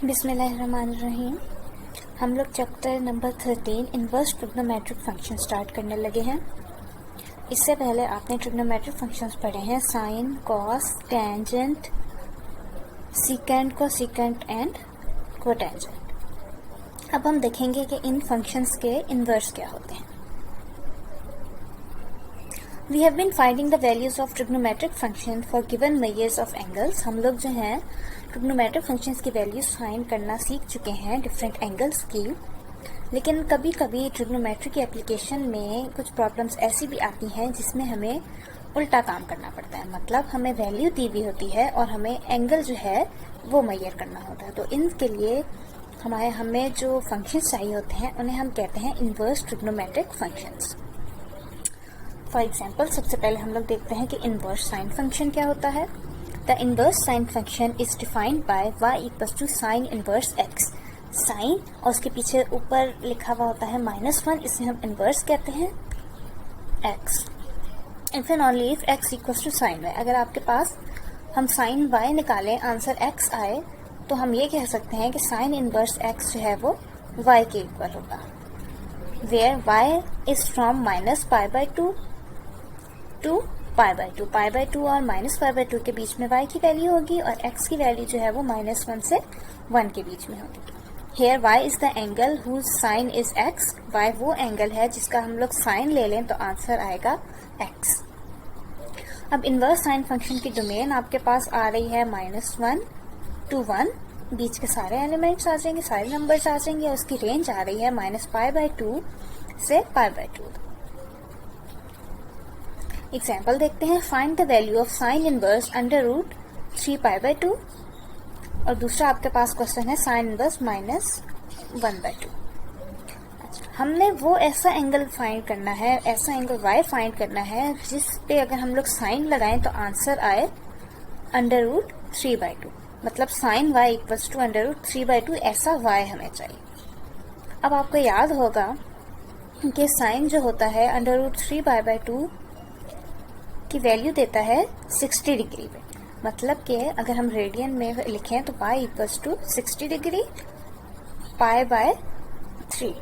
बिस्मिल्लाहिर्रहमानिर्रहीम। हम लोग chapter number 13 inverse trigonometric function start करने लगे हैं। इससे पहले आपने ट्रिग्नोमेट्रिक फंक्शंस पढ़े हैं, sine, cos, tangent, secant, cosecant and cotangent. अब हम देखेंगे कि इन फंक्शंस के इन्वर्स क्या होते हैं। We have been finding the values of trigonometric function for given measures of angles। हम लोग जो हैं ट्रिग्नोमेट्रिक फंक्शंस की वैल्यूज फाइंड करना सीख चुके हैं डिफरेंट एंगल्स की, लेकिन कभी कभी ट्रिग्नोमेट्री की एप्लीकेशन में कुछ प्रॉब्लम्स ऐसी भी आती हैं जिसमें हमें उल्टा काम करना पड़ता है। मतलब हमें वैल्यू दी हुई होती है और हमें एंगल जो है वो मेजर करना होता है। तो इनके लिए हमें जो फंक्शंस चाहिए होते हैं उन्हें हम कहते हैं inverse trigonometric functions. For example, सबसे पहले हम लोग देखते हैं कि इन्वर्स साइन फंक्शन क्या होता है। The inverse sine function is defined by y equals to sine inverse x। Sine और उसके पीछे ऊपर लिखा हुआ होता है -1, इसे हम इन्वर्स कहते हैं x। If and only if x equals to sine y। अगर आपके पास हम साइन y निकालें, आंसर x आए, तो हम ये कह सकते हैं कि साइन इन्वर्स x जो है वो y के इक्वल होगा, where y is from -π/2 to π/2। π/2 और -π/2 के बीच में y की वैल्यू होगी और x की वैल्यू जो है वो -1 से 1 के बीच में होगी। Here y is the angle whose sine is x। y वो एंगल है जिसका हम लोग साइन ले लें तो आंसर आएगा x। अब इन्वर्स साइन फंक्शन की डोमेन आपके पास आ रही है -1 to 1, बीच के सारे एलिमेंट्स आ जाएंगे, सारे नंबर्स आ जाएंगे और उसकी रेंज आ रही है -π/2 से π/2। एग्जाम्पल देखते हैं। Find the value of sine inverse √3π/2 और दूसरा आपके पास क्वेश्चन है साइन इनवर्स -1/2। अच्छा, हमने वो ऐसा एंगल फाइंड करना है, ऐसा एंगल y फाइंड करना है जिस पे अगर हम लोग साइन लगाएं तो आंसर आए √3/2। मतलब साइन y इक्वल्स टू √3/2, ऐसा y हमें चाहिए। अब आपको याद होगा कि साइन जो होता है √3π/2 की वैल्यू देता है 60 डिग्री पे। मतलब कि अगर हम रेडियन में लिखें तो y इक्वल्स टू 60 डिग्री π/3,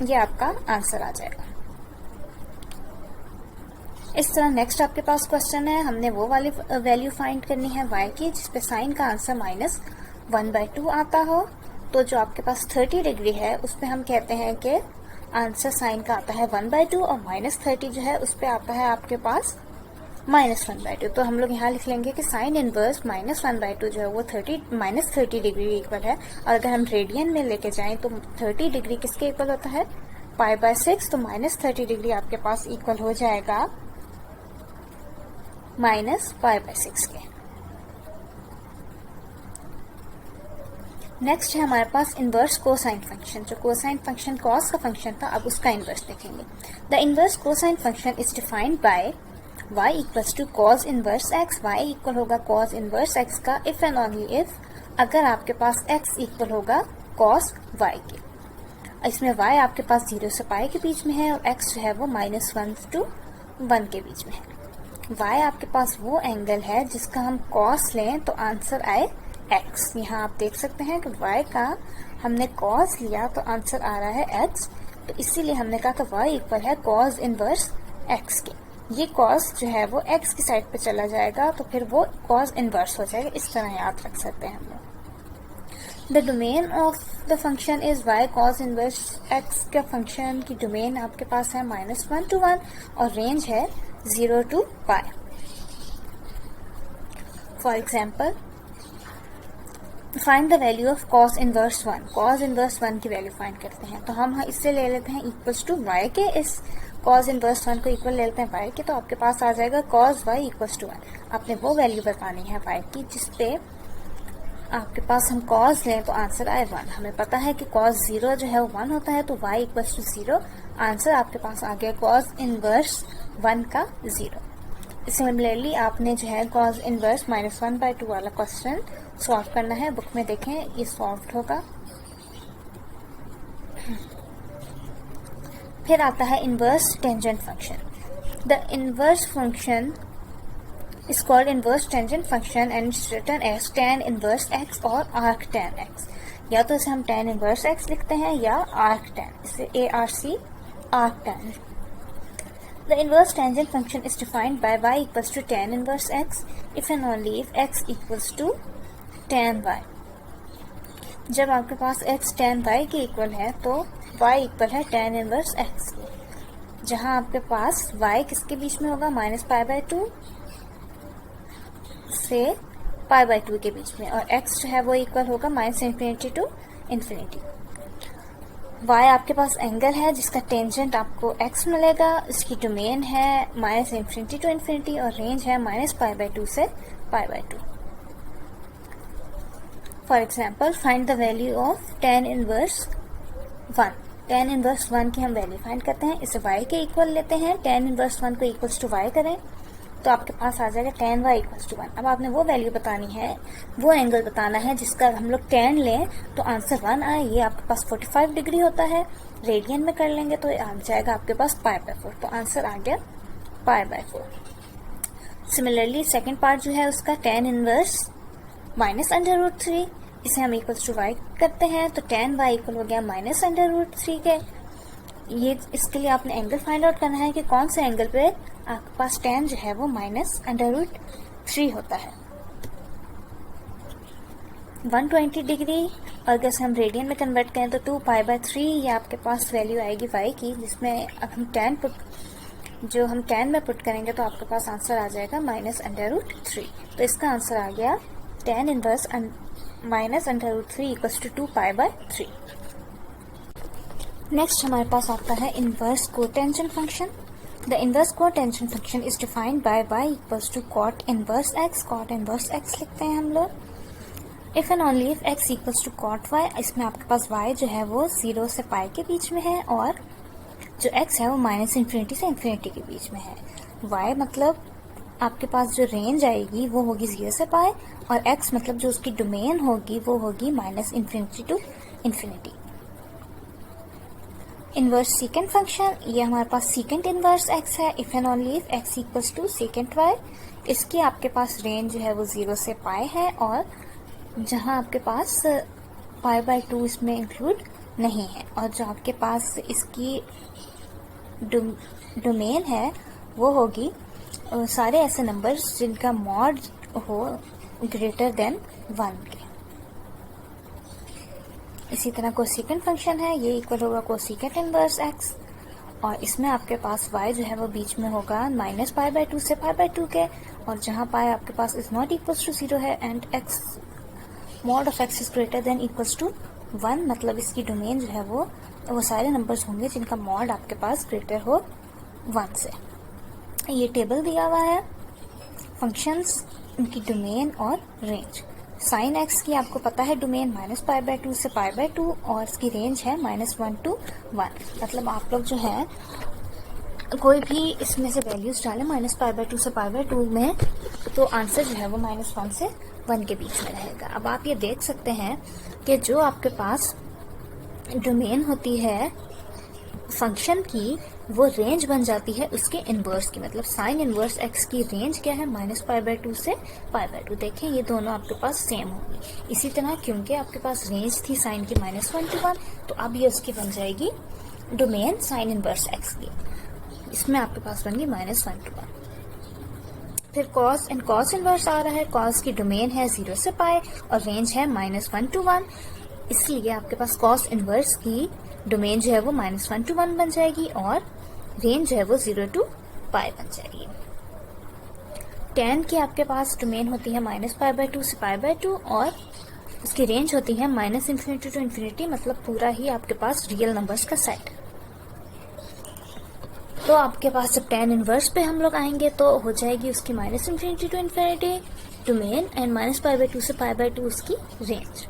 ये आपका आंसर आ जाएगा। इस तरह नेक्स्ट आपके पास क्वेश्चन है, हमने वो वाली वैल्यू फाइंड करनी है y की जिसपे साइन का आंसर -1/2 आता हो। तो जो आपके पास 30 डिग्री है उस पे हम कहते हैं कि आंसर साइन का आता है 1/2 और -30 जो है उस पे आता है आपके पास -1/2। तो हम लोग यहाँ लिख लेंगे कि साइन इनवर्स -1/2 जो है वो -30 डिग्री इक्वल है। और अगर हम रेडियन में लेके जाएं तो 30 डिग्री किसके इक्वल होता है? π/6। तो -30 डिग्री आपके पास इक्वल हो जाएगा -π/6 के। नेक्स्ट है हमारे पास इन्वर्स कोसाइन फंक्शन। जो कोसाइन फंक्शन कॉस का फंक्शन था, अब उसका इन्वर्स देखेंगे। The inverse cosine function is defined by y equals to cos inverse x। y equal होगा कॉस इनवर्स x का इफ एंड ओनली इफ अगर आपके पास x इक्वल होगा कॉस y के। इसमें y आपके पास 0 से π के बीच में है और x जो है वो -1 to 1 के बीच में है। y आपके पास वो एंगल है जिसका हम कॉस लें तो आंसर आए x। यहाँ आप देख सकते हैं कि y का हमने कॉस लिया तो आंसर आ रहा है x। तो इसीलिए हमने कहा कि y इक्वल है कॉस इनवर्स x के। ये कॉस जो है वो x की साइड पे चला जाएगा तो फिर वो कॉस इनवर्स हो जाएगा। इस तरह याद रख सकते हैं हम लोग। The domain of the function is y cos inverse x। का फंक्शन की डोमेन आपके पास है -1 to 1 और रेंज है 0 to π। For example, find the value of cos inverse 1। Cos inverse 1 की वैल्यू फाइंड करते हैं तो हम इससे ले लेते हैं इक्वल्स टू y के। इस कॉस इनवर्स 1 को इक्वल ले लेते हैं y के, तो आपके पास आ जाएगा कॉस y इक्वल्स टू 1। आपने वो वैल्यू बतानी है y की जिसपे आपके पास हम कॉस लें तो आंसर आए 1। हमें पता है कि कॉस 0 जो है वो 1 होता है, तो y इक्वल्स टू 0। आंसर आपके पास आ गया कॉस इनवर्स 1 का 0। सिमिलरली आपने जो है कॉस इनवर्स -1/2 वाला क्वेश्चन सॉल्व करना है। बुक में देखें, ये सॉल्व होगा। फिर आता है inverse tangent function. The inverse function is called inverse tangent function and is written as tan inverse x or arc tan x. या तो इसे हम tan इनवर्स x लिखते हैं या arc tan, इसे ARC arc tan। The inverse tangent function is defined by y equals to tan inverse x if and only if x equals to tan y। जब आपके पास x tan y के equal है तो y equal है tan inverse x के, जहां आपके पास y किसके बीच में होगा, -π/2 से π/2 के बीच में, और x जो है वो इक्वल होगा -∞ टू इन्फिनिटी। y आपके पास एंगल है जिसका टेंजेंट आपको x मिलेगा, इसकी डोमेन है -∞ टू इन्फिनिटी और रेंज है -π/2 से π/2। For example find the value of tan inverse 1। tan inverse 1 की हम वैल्यू फाइंड करते हैं, इसे y के इक्वल लेते हैं, tan इनवर्स 1 को इक्वल्स टू y करें तो आपके पास आ जाएगा tan y इक्वल्स टू 1। अब आपने वो वैल्यू बतानी है, वो एंगल बताना है जिसका हम लोग tan लें तो आंसर 1 आए। ये आपके पास 45 डिग्री होता है, रेडियन में कर लेंगे तो आ जाएगा आपके पास π/4, तो आंसर आ गया π/4। सिमिलरली सेकेंड पार्ट जो है उसका tan इनवर्स -√3, इसे हम इक्वल्स टू y करते हैं तो tan y इक्वल हो गया -√3 के। ये इसके लिए आपने एंगल फाइंड आउट करना है कि कौन से एंगल पे आपके पास tan जो है वो -√3 होता है। 120 डिग्री अगर हम रेडियन में कन्वर्ट करें तो 2π/3 ये आपके पास वैल्यू आएगी y की, जिसमें अब हम tan में पुट करेंगे तो आपके पास आंसर आ जाएगा -√3। तो इसका आंसर आ गया tan inverse -√3 equals to 2π/3। Next हमारे पास आता है inverse cotangent function. The inverse cotangent function is defined by y equals to cot inverse x। cot inverse x लिखते हैं हम लोग। If and only if x equals to cot y, इसमें आपके पास y जो है वो 0 से π के बीच में है और जो x है वो -∞ से इन्फिनिटी के बीच में है। y मतलब आपके पास जो रेंज आएगी वो होगी 0 से π और x मतलब जो उसकी डोमेन होगी वो होगी -∞ to infinity. Inverse secant function, ये हमारे पास सीकेंट इनवर्स x है। If and only if x equals to secant y, इसकी आपके पास रेंज जो है वो 0 से π है और जहां आपके पास π/2 इसमें इंक्लूड नहीं है, और जो आपके पास इसकी डोमेन है वो होगी सारे ऐसे नंबर्स जिनका मॉड हो ग्रेटर देन 1 के। इसी तरह कोसेकेंट फंक्शन है, ये इक्वल होगा कोसेकेंट इनवर्स x और इसमें आपके पास y जो है वो बीच में होगा -π/2 से π/2 के, और जहां π आपके पास इज नॉट इक्वल्स टू 0 है and x mod of x is greater than equals to 1, मतलब इसकी डोमेन जो है वो सारे नंबर्स होंगे जिनका मॉड आपके पास ग्रेटर हो 1 से। ये टेबल दिया हुआ है फंक्शंस, उनकी डोमेन और रेंज। साइन x की आपको पता है डोमेन -π/2 से π/2 और इसकी रेंज है -1 to 1। मतलब आप लोग जो है कोई भी इसमें से वैल्यूज डालें -π/2 से π/2 में तो आंसर जो है वो -1 से 1 के बीच में रहेगा। अब आप ये देख सकते हैं कि जो आपके पास डोमेन होती है फंक्शन की वो रेंज बन जाती है उसके इनवर्स की। मतलब साइन इनवर्स x की रेंज क्या है, -π/2 से π/2। देखें ये दोनों आपके पास सेम होंगी। इसी तरह क्योंकि आपके पास रेंज थी साइन की -1 to 1 तो अब ये उसकी बन जाएगी डोमेन साइन इनवर्स x की, इसमें आपके पास बन गई -1 to 1। फिर कॉस एंड कॉस इनवर्स आ रहा है, कॉस की डोमेन है 0 से π और रेंज है -1 to 1, इसलिए आपके पास कॉस इनवर्स की डोमेन जो है वो -1 to 1 बन जाएगी और रेंज जो है वो 0 to π बन जाएगी। tan की आपके पास डोमेन होती है -π/2 से π/2 और उसकी रेंज होती है -∞ टू इन्फिनिटी, मतलब पूरा ही आपके पास रियल नंबर्स का सेट। तो आपके पास जब tan इनवर्स पे हम लोग आएंगे तो हो जाएगी उसकी -∞ टू इन्फिनिटी डोमेन एंड -π/2 से π/2 उसकी रेंज।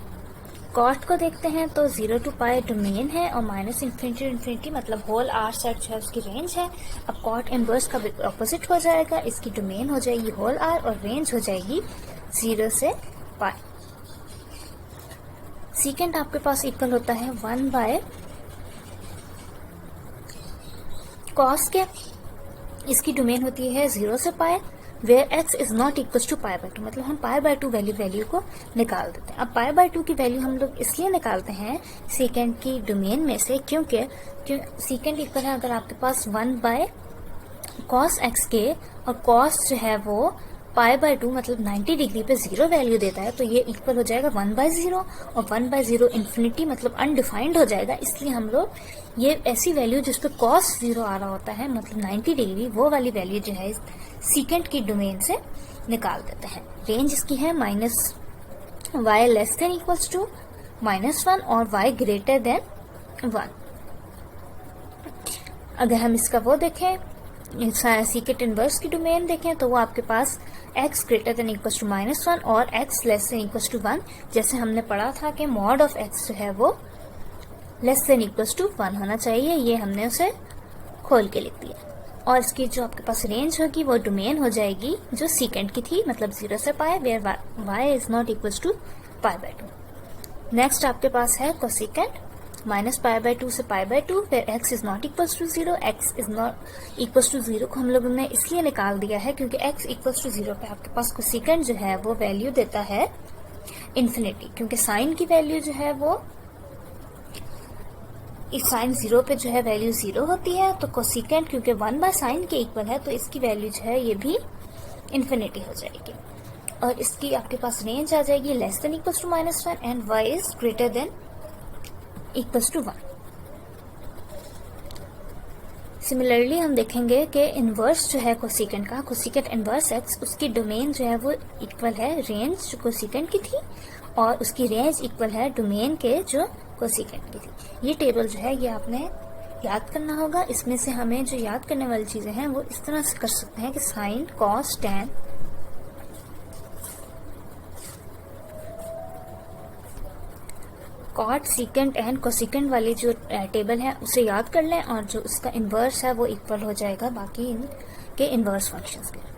कॉट को देखते हैं तो 0 to π डोमेन है और -∞ to इन्फिनिटी मतलब होल आर सेट जो है उसकी रेंज है। अब कॉट इनवर्स का ऑपोजिट हो जाएगा, इसकी डोमेन हो जाएगी होल आर और रेंज हो जाएगी 0 से π। सीकेंट आपके पास इक्वल होता है 1 cos के, इसकी डोमेन होती है 0 से π where x is not equal to pi by 2, मतलब हम पाई बाय 2 वैल्यू को निकाल देते हैं। अब पाई बाय 2 की वैल्यू हम लोग इसलिए निकालते हैं सीकेंड की डोमेन में से, क्योंकि सीकेंड इक्वल है अगर आपके पास 1 बाय कॉस एक्स के, और कॉस जो है वो पाई बाय 2 मतलब 90 डिग्री पे 0 वैल्यू देता है, तो ये इक्वल हो जाएगा 1 बाय 0, और 1 बाय 0 इन्फिनिटी मतलब अनडिफाइंड हो जाएगा। इसलिए हम लोग ये ऐसी वैल्यू जिसपे कॉस 0 आ रहा होता है मतलब 90 डिग्री, वो वाली वैल्यू जो है सीकेंड की डोमेन से निकाल देते हैं। रेंज इसकी है minus y less than equals to -1 और y ग्रेटर देन 1। अगर हम इसका वो देखें सीकेंट इनवर्स की डोमेन देखें तो वो आपके पास x greater than equals to -1 और x less than equals to 1, जैसे हमने पढ़ा था कि मॉड ऑफ x जो है वो लेस देन इक्वल्स टू 1 होना चाहिए, ये हमने उसे खोल के लिख दिया। और इसकी जो आपके पास रेंज होगी वो डोमेन हो जाएगी जो सीकेंट की थी, मतलब 0 से pi, where y is not equals to pi by 2। Next आपके पास है कोसिकेंट माइनस पाई बाय 2 से pi by 2, where x is not equals to 0, x is not equals to 0 को हम लोगों ने इसलिए निकाल दिया है क्योंकि x इक्वल्स टू 0 पे आपके पास कोसिकेंट जो है वो वैल्यू देता है इन्फिनिटी, क्योंकि साइन की वैल्यू जो है वो इस साइन 0 पे जो है वैल्यू 0 होती है, तो कोसिकेंट क्योंकि 1 बाय साइन के इक्वल है तो इसकी वैल्यू जो है ये भी इन्फिनिटी हो जाएगी, और इसकी आपके पास रेंज आ जाएगी less than equals to -1 and y is greater than equals to 1। Similarly हम देखेंगे कि इनवर्स जो है कोसिकेंट का, कोसिकेंट इनवर्स x, उसकी डोमेन जो है वो इक्वल है रेंज जो कोसिकेंट की थी, और उसकी रेंज इक्वल है डोमेन के जो कोसिकेंट की थी। ये टेबल जो है ये आपने याद करना होगा। इसमें से हमें जो याद करने वाली चीजें हैं वो इस तरह से कर सकते हैं कि sine, cos, tan, cot, secant and cosecant वाली जो टेबल है उसे याद कर लें, और जो उसका इन्वर्स है वो इक्वल हो जाएगा बाकी इनके इन्वर्स फंक्शंस के।